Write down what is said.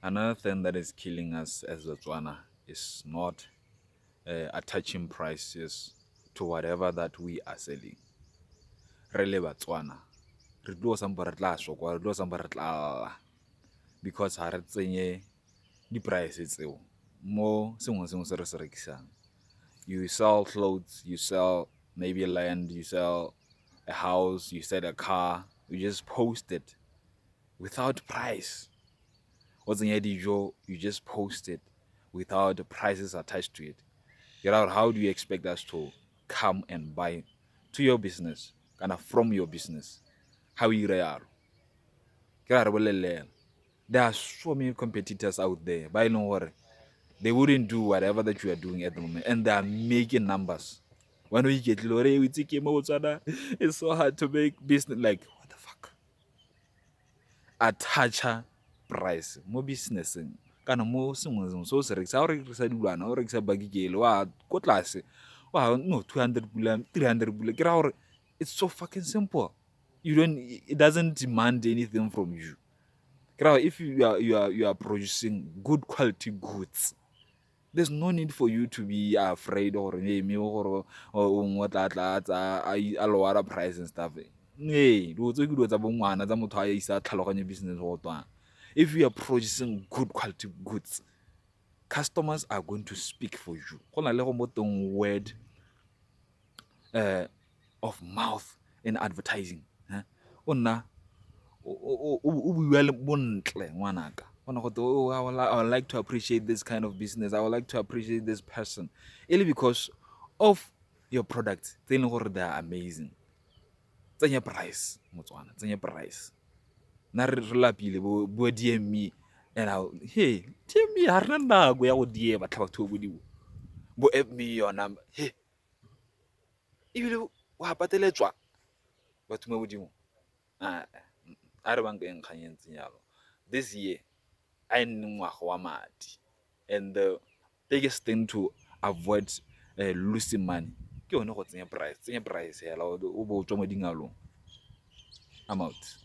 Another thing that is killing us as Batswana is not attaching prices to whatever that we are selling. Really Batswana, re tlo sampa re tla sokola, re tlo sampa re tla lla, because ha re tsenye di-price tseo mo sengwe sengwe se re se rekisang. You sell clothes, you sell maybe land, you sell a house, you sell a car, you just post it without price. What's in dijo, you just post it without the prices attached to it. Get out, how do you expect us to come and buy to your business, kind of from your business? How you are? There are so many competitors out there, but I know what they wouldn't do whatever that you are doing at the moment, and they are making numbers. When we get Lore, we take him out, it's so hard to make business. Like, what the fuck? Attach price, more business. Kana mo sengwe so se rekisa o rekisa dilwana o rekisa bagigele wa ko tlase wa no 200 pula 300 pula ke ra gore it's so fucking simple. It doesn't demand anything from you. If you are producing good quality goods, there's no need for you to be afraid or me or what a lower price and stuff. Hey, business. If you are producing good quality goods, customers are going to speak for you. Word of mouth in advertising. Ona I would like to appreciate this kind of business. I would like to appreciate this person. Only because of your products. They are amazing. Tsenya price, Motswana. Tsenya price. Na re lapile bo DME and hey, DME ha rena nako ya go die batla batho bo dibo. Bo app me your number. Hey. Ibile wa pateletswa batho mo bodimo. A re banka e nkganyentseng yalo. This year I ngwaga wa madi, and the biggest thing to avoid losing money ke yone go tsenya price hela o bo tswa mo dingalong. I'm out.